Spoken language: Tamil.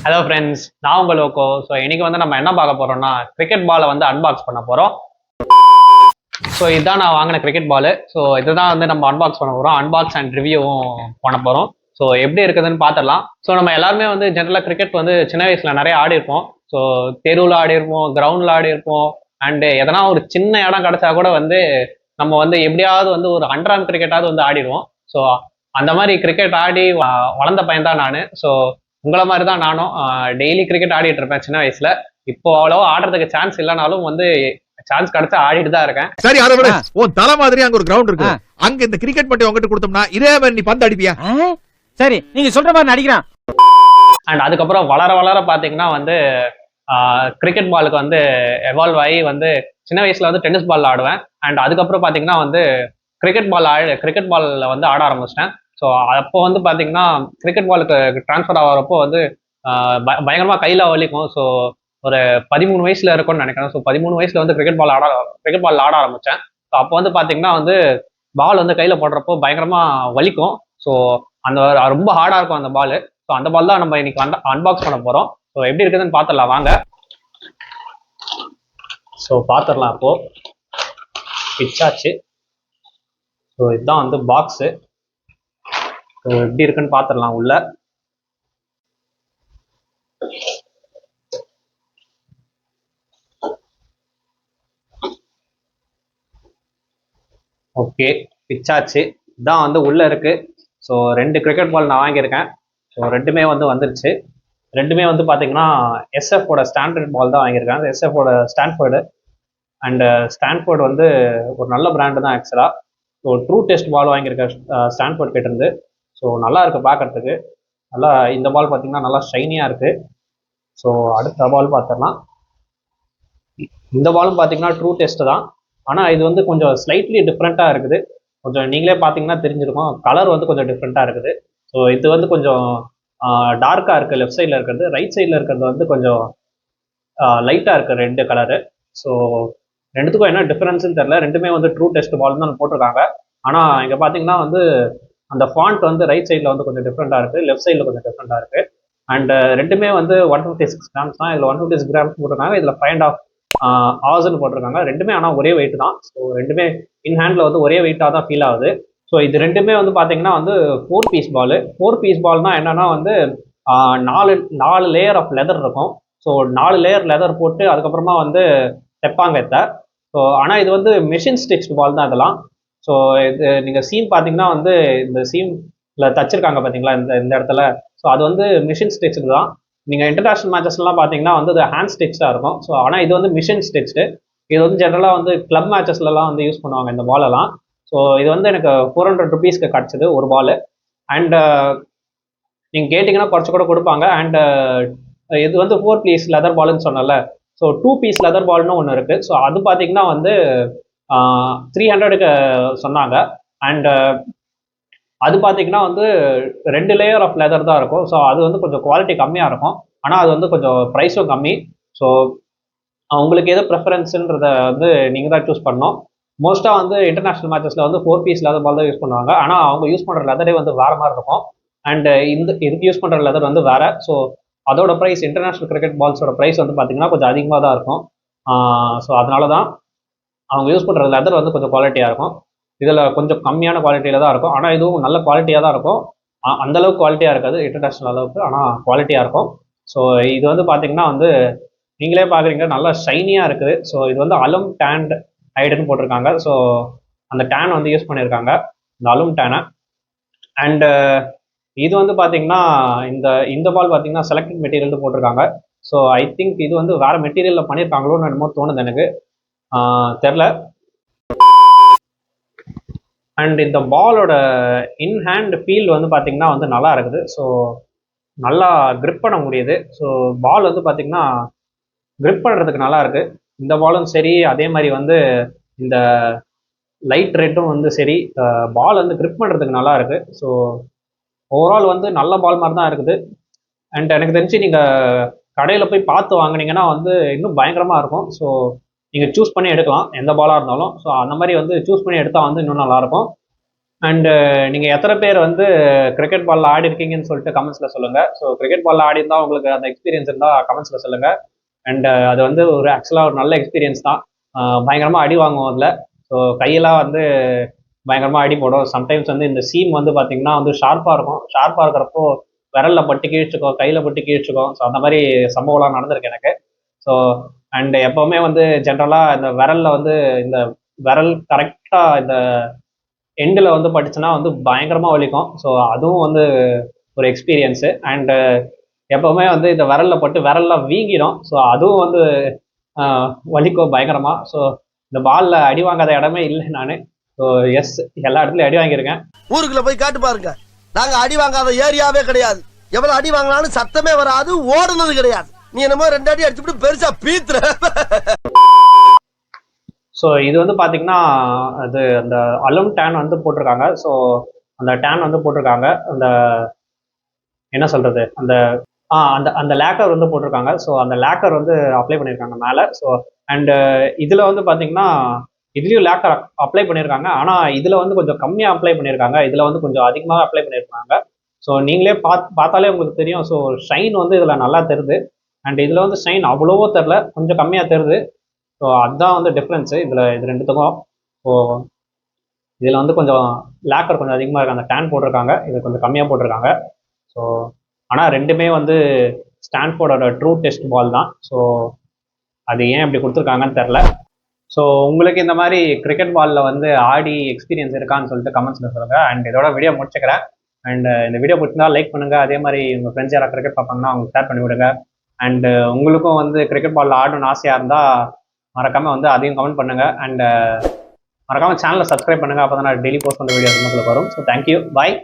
ஹலோ ஃப்ரெண்ட்ஸ், நான் உங்கள் லோக்கோ. ஸோ இன்னைக்கு வந்து நம்ம என்ன பார்க்க போறோம்னா கிரிக்கெட் பாலை வந்து அன்பாக்ஸ் பண்ண போறோம். ஸோ இதுதான் நான் வாங்கின கிரிக்கெட் பால். ஸோ இதுதான் வந்து நம்ம அன்பாக்ஸ் பண்ண போறோம். அன்பாக்ஸ் அண்ட் ரிவ்யூவும் பண்ண போறோம். ஸோ எப்படி இருக்குதுன்னு பார்த்துடலாம். ஸோ நம்ம எல்லாருமே வந்து ஜென்ரலாக கிரிக்கெட் வந்து சின்ன வயசுல நிறைய ஆடி இருப்போம். ஸோ தெருவில் ஆடி இருப்போம், கிரவுண்டில் ஆடி இருப்போம். அண்டு எதனா ஒரு சின்ன இடம் கிடைச்சா கூட வந்து நம்ம வந்து எப்படியாவது வந்து ஒரு அண்டர்ஆர்ம் கிரிக்கெட்டாவது வந்து ஆடிடுவோம். ஸோ அந்த மாதிரி கிரிக்கெட் ஆடி வளர்ந்த பையன் தான் நான். ஸோ உங்களை மாதிரி தான் நானும் டெய்லி கிரிக்கெட் ஆடிட்டு இருப்பேன் சின்ன வயசுல. இப்போ அவ்வளோ ஆடுறதுக்கு சான்ஸ் இல்லைனாலும் வந்து சான்ஸ் கிடைச்சா ஆடிட்டு தான் இருக்கேன். சரி, அரவணே, உன் தலை மாதிரி அங்க ஒரு கிரவுண்ட் இருக்கு. அங்க இந்த கிரிக்கெட் மட்டும் உங்ககிட்ட கொடுத்தோம்னா இதே மாதிரி நீ பந்து அடிப்பியா? சரி, நீங்க சொல்ற மாதிரி நடிக்கிறான். அண்ட் அதுக்கப்புறம் வளர வளர பாத்தீங்கன்னா வந்து கிரிக்கெட் பாலுக்கு வந்து எவால்வ் ஆகி வந்து சின்ன வயசுல வந்து டென்னிஸ் பால் ஆடுவேன். அண்ட் அதுக்கப்புறம் பாத்தீங்கன்னா வந்து கிரிக்கெட் பால்ல வந்து ஆட ஆரம்பிச்சிட்டேன். ஸோ அப்போ வந்து பார்த்தீங்கன்னா கிரிக்கெட் பாலுக்கு ட்ரான்ஸ்ஃபர் ஆகிறப்போ வந்து பயங்கரமாக கையில் வலிக்கும். ஸோ ஒரு 13 வயசுல இருக்கும்னு நினைக்கிறேன். ஸோ 13 வயசுல வந்து கிரிக்கெட் பால் ஆட ஆரம்பித்தேன். ஸோ அப்போ வந்து பார்த்தீங்கன்னா வந்து பால் வந்து கையில் போடுறப்போ பயங்கரமாக வலிக்கும். ஸோ அந்த ரொம்ப ஹார்டாக இருக்கும் அந்த பால். ஸோ அந்த பால் தான் நம்ம இன்னைக்கு அன்பாக்ஸ் பண்ண போகிறோம். ஸோ எப்படி இருக்குதுன்னு பார்த்துடலாம் வாங்க. ஸோ பார்த்துடலாம். அப்போது பிச்சாச்சு. ஸோ இதுதான் வந்து பாக்ஸு. எப்படி இருக்குன்னு பாத்துடலாம் உள்ள. ஓகே, பிச்சாச்சு. இதான் வந்து உள்ள இருக்கு. ஸோ 2 கிரிக்கெட் பால் நான் வாங்கியிருக்கேன். ஸோ ரெண்டுமே வந்து வந்துருச்சு. ரெண்டுமே வந்து பார்த்தீங்கன்னா எஸ்எஃபோட ஸ்டாண்டர்ட் பால் தான் வாங்கியிருக்கேன். எஸ்எஃபோட ஸ்டான்ஃபோர்டு. அண்டு ஸ்டான்ஃபோர்டு வந்து ஒரு நல்ல பிராண்டு தான் ஆக்சுவலாக. ஸோ ட்ரூ டெஸ்ட் பால் வாங்கியிருக்கேன் ஸ்டான்ஃபோர்ட் கிட்டேருந்து. ஸோ நல்லா இருக்குது பார்க்கறதுக்கு. நல்லா இந்த பால் பார்த்தீங்கன்னா நல்லா ஷைனியாக இருக்குது. ஸோ அடுத்த பால் பார்த்துடலாம். இந்த பாலும் பார்த்தீங்கன்னா ட்ரூ டெஸ்ட் தான். ஆனால் இது வந்து கொஞ்சம் ஸ்லைட்லி டிஃப்ரெண்ட்டாக இருக்குது. கொஞ்சம் நீங்களே பார்த்தீங்கன்னா தெரிஞ்சிருக்கும். கலர் வந்து கொஞ்சம் டிஃப்ரெண்ட்டாக இருக்குது. ஸோ இது வந்து கொஞ்சம் டார்க்காக இருக்குது லெஃப்ட் சைடில் இருக்கிறது. ரைட் சைடில் இருக்கிறது வந்து கொஞ்சம் லைட்டாக இருக்குது ரெண்டு கலரு. ஸோ ரெண்டுத்துக்கும் என்ன டிஃப்ரென்ஸ்னு தெரில. ரெண்டுமே வந்து ட்ரூ டெஸ்ட் பால் தான் போட்டிருக்காங்க. ஆனால் இங்கே பார்த்தீங்கன்னா வந்து அந்த ஃபாண்ட் வந்து ரைட் சைடில் வந்து கொஞ்சம் டிஃப்ரெண்ட்டாக இருக்குது, லெஃப்ட் சைடில் கொஞ்சம் டிஃப்ரெண்ட்டாக இருக்குது. அண்ட் ரெண்டுமே வந்து 156 கிராம்ஸ் தான். இதில் 156 கிராம்ஸ் போட்டிருக்காங்க, இதில் 5.5 ஹவர்ஸ்ன்னு போட்டிருக்காங்க. ரெண்டுமே ஆனால் ஒரே வெயிட் தான். ஸோ ரெண்டுமே இன் ஹேண்டில் வந்து ஒரே வெயிட்டாக தான் ஃபீல் ஆகுது. ஸோ இது ரெண்டுமே வந்து பார்த்தீங்கன்னா வந்து 4 பீஸ் பால். 4 பீஸ் பால்னால் என்னென்னா வந்து 4 லேயர் ஆஃப் லெதர் இருக்கும். ஸோ 4 லேயர் லெதர் போட்டு அதுக்கப்புறமா வந்து தைப்பாங்க இதை. ஸோ ஆனால் இது வந்து மிஷின் ஸ்டிச்டு பால் தான் இதெல்லாம். ஸோ இது நீங்கள் சீம் பார்த்தீங்கன்னா வந்து இந்த சீமில் தச்சிருக்காங்க பார்த்தீங்களா இந்த இடத்துல. ஸோ அது வந்து மிஷின் ஸ்டிச்சு தான். நீங்கள் இன்டர்நேஷ்னல் மேட்சஸ்லாம் பார்த்தீங்கன்னா வந்து இது ஹேண்ட் ஸ்டிச்சாக இருக்கும். ஸோ ஆனால் இது வந்து மிஷின் ஸ்டிச்சு. இது வந்து ஜென்ரலாக வந்து கிளப் மேட்சஸ்லாம் வந்து யூஸ் பண்ணுவாங்க இந்த பாலெல்லாம். ஸோ இது வந்து எனக்கு 400 ருபீஸ்க்கு கிடச்சிது ஒரு பால். அண்டு நீங்கள் கேட்டிங்கன்னா குறைச்சி கூட கொடுப்பாங்க. அண்டு இது வந்து 4 பீஸ் லெதர் பால்னு சொன்னல. ஸோ 2 பீஸ் லெதர் பால்னு ஒன்று இருக்குது. ஸோ அது பார்த்தீங்கன்னா வந்து 300க்கு சொன்னாங்க. அண்டு அது பார்த்தீங்கன்னா வந்து 2 லேயர் ஆஃப் லெதர் தான் இருக்கும். ஸோ அது வந்து கொஞ்சம் குவாலிட்டி கம்மியாக இருக்கும். ஆனால் அது வந்து கொஞ்சம் ப்ரைஸும் கம்மி. ஸோ உங்களுக்கு எது ப்ரெஃபரன்ஸுன்றதை வந்து நீங்கள் தான் சூஸ் பண்ணணும். மோஸ்ட்டாக வந்து இன்டர்நேஷ்னல் மேட்சஸில் வந்து 4 பீஸ் லெதர் பால் தான் யூஸ் பண்ணுவாங்க. ஆனால் அவங்க யூஸ் பண்ணுற லெதரே வந்து வேறு மாதிரி இருக்கும். அண்டு இதுக்கு யூஸ் பண்ணுற லெதர் வந்து வேறு. ஸோ அதோட ப்ரைஸ் இன்டர்நேஷ்னல் கிரிக்கெட் பால்ஸோட ப்ரைஸ் வந்து பார்த்தீங்கன்னா கொஞ்சம் அதிகமாக தான் இருக்கும். ஸோ அதனால தான் அவங்க யூஸ் பண்ணுற லெதர் வந்து கொஞ்சம் குவாலிட்டியாக இருக்கும். இதில் கொஞ்சம் கம்மியான குவாலிட்டியில் தான் இருக்கும். ஆனால் இதுவும் நல்ல குவாலிட்டியாக தான் இருக்கும். அந்தளவுக்கு குவாலிட்டியாக இருக்காது இன்டர்நேஷ்னல் அளவுக்கு, ஆனால் குவாலிட்டியாக இருக்கும். ஸோ இது வந்து பார்த்தீங்கன்னா வந்து நீங்களே பார்க்குறீங்க நல்லா ஷைனியாக இருக்குது. ஸோ இது வந்து அலும் டேண்ட் ஹைடுன்னு போட்டிருக்காங்க. ஸோ அந்த டேன் வந்து யூஸ் பண்ணியிருக்காங்க, இந்த அலும் டேனை. அண்டு இது வந்து பார்த்தீங்கன்னா இந்த பால் பார்த்தீங்கன்னா செலக்டட் மெட்டீரியல்னு போட்டிருக்காங்க. ஸோ ஐ திங்க் இது வந்து வேறு மெட்டீரியலில் பண்ணியிருக்காங்களோன்னு என்னமோ தோணுது எனக்கு, தெரில. அண்ட் இந்த பாலோட இன் ஹேண்ட் ஃபீல் வந்து பார்த்தீங்கன்னா வந்து நல்லா இருக்குது. ஸோ நல்லா கிரிப் பண்ண முடியுது. ஸோ பால் வந்து பார்த்தீங்கன்னா கிரிப் பண்ணுறதுக்கு நல்லா இருக்குது. இந்த பாலும் சரி, அதே மாதிரி வந்து இந்த லைட் ரெட்டும் வந்து சரி, பால் வந்து கிரிப் பண்ணுறதுக்கு நல்லா இருக்குது. ஸோ ஓவரால் வந்து நல்ல பால் மாதிரி தான் இருக்குது. அண்ட் எனக்கு தெரிஞ்சு நீங்கள் கடையில் போய் பார்த்து வாங்கினீங்கன்னா வந்து இன்னும் பயங்கரமாக இருக்கும். ஸோ நீங்கள் சூஸ் பண்ணி எடுக்கலாம் எந்த பாலாக இருந்தாலும். ஸோ அந்த மாதிரி வந்து சூஸ் பண்ணி எடுத்தால் வந்து இன்னும் நல்லாயிருக்கும். அண்ட் நீங்கள் எத்தனை பேர் வந்து கிரிக்கெட் பால்ல ஆடி இருக்கீங்கன்னு சொல்லிட்டு கமெண்ட்ஸில் சொல்லுங்கள். ஸோ கிரிக்கெட் பால்ல ஆடி இருந்தால் உங்களுக்கு அந்த எக்ஸ்பீரியன்ஸ் இருந்தால் கமெண்ட்ஸில் சொல்லுங்கள். அண்ட் அது வந்து ஒரு ஆக்சுவலாக ஒரு நல்ல எக்ஸ்பீரியன்ஸ் தான். பயங்கரமாக அடி வாங்குவோம் அதில். ஸோ கையெல்லாம் வந்து பயங்கரமாக அடி போடும். சம்டைம்ஸ் வந்து இந்த சீம் வந்து பார்த்தீங்கன்னா வந்து ஷார்ப்பாக இருக்கும். ஷார்ப்பாக இருக்கிறப்போ விரலில் பட்டு கீழ்ச்சிக்கும், கையில் பட்டு கீழ்ச்சிக்கும். ஸோ அந்த மாதிரி சம்பவம்லாம் நடந்திருக்கு எனக்கு. ஸோ அண்ட் எப்போவுமே வந்து ஜென்ரலாக இந்த விரலில் வந்து இந்த விரல் கரெக்டாக இந்த எண்டில் வந்து பட்டுச்சுன்னா வந்து பயங்கரமாக வலிக்கும். ஸோ அதுவும் வந்து ஒரு எக்ஸ்பீரியன்ஸு. அண்டு எப்போவுமே வந்து இந்த விரலில் பட்டு விரல்லாம் வீங்கிடும். ஸோ அதுவும் வந்து வலிக்கும் பயங்கரமாக. ஸோ இந்த பாலில் அடி வாங்காத இடமே இல்லை நான். ஸோ எஸ், எல்லா இடத்துலையும் அடி வாங்கியிருக்கேன். ஊருக்குள்ள போய் காட்டு பாருங்க, நாங்க அடி வாங்காத ஏரியாவே கிடையாது. எவ்வளவு அடி வாங்கினாலும் சத்தமே வராது, ஓடுனது கிடையாது. நீ என்னமோ 2 அடி அடிச்சுட்டு பெருசா பீத்துற. ஸோ இது வந்து பார்த்தீங்கன்னா அது அந்த அலும் டேன் வந்து போட்டிருக்காங்க. ஸோ அந்த டேன் வந்து போட்டிருக்காங்க. அந்த என்ன சொல்கிறது, அந்த அந்த அந்த லேக்கர் வந்து போட்டிருக்காங்க. ஸோ அந்த லேக்கர் வந்து அப்ளை பண்ணியிருக்காங்க மேலே. ஸோ அண்டு இதில் வந்து பார்த்தீங்கன்னா இதுலேயும் லேக்கர் அப்ளை பண்ணியிருக்காங்க. ஆனால் இதில் வந்து கொஞ்சம் கம்மியாக அப்ளை பண்ணியிருக்காங்க. இதில் வந்து கொஞ்சம் அதிகமாக அப்ளை பண்ணியிருக்காங்க. ஸோ நீங்களே பார்த்தாலே உங்களுக்கு தெரியும். ஸோ ஷைன் வந்து இதில் நல்லா தெரியுது. அண்ட் இதில் வந்து ஷைன் அவ்வளவோ தெரில, கொஞ்சம் கம்மியாக தெரியுது. ஸோ அதுதான் வந்து டிஃப்ரென்ஸு இது ரெண்டுத்துக்கும். ஸோ இதில் வந்து கொஞ்சம் லேக்கர் கொஞ்சம் அதிகமாக இருக்குது, அந்த டேன் போட்டிருக்காங்க. இது கொஞ்சம் கம்மியாக போட்டிருக்காங்க. ஸோ ஆனால் ரெண்டுமே வந்து ஸ்டான்ஃபோர்டோட ட்ரூ டெஸ்ட் பால் தான். ஸோ அது ஏன் இப்படி கொடுத்துருக்காங்கன்னு தெரில. ஸோ உங்களுக்கு இந்த மாதிரி கிரிக்கெட் பாலில் வந்து ஆடி எக்ஸ்பீரியன்ஸ் இருக்கான்னு சொல்லிட்டு கமெண்ட்ஸில் சொல்லுங்கள். அண்ட் இதோட வீடியோ முடிச்சுக்கிறேன். அண்ட் இந்த வீடியோ பிடிச்சிருந்தா லைக் பண்ணுங்கள். அதே மாதிரி உங்கள் ஃப்ரெண்ட்ஸ் யாராவது கிரிக்கெட் பார்ப்பாங்கன்னா அவங்க ஷேர் பண்ணி விடுங்க. அண்டு உங்களுக்கும் வந்து கிரிக்கெட் பாலில் ஆடணும்னு ஆசையாக இருந்தால் மறக்காமல் வந்து அதையும் கமெண்ட் பண்ணுங்கள். அண்ட் மறக்காமல் சேனலை சப்ஸ்கிரைப் பண்ணுங்கள். அப்போ தான் நான் டெய்லி போஸ்ட் பண்ணுற வீடியோஸ் உங்களுக்கு வரும். ஸோ தேங்க்யூ, பாய்.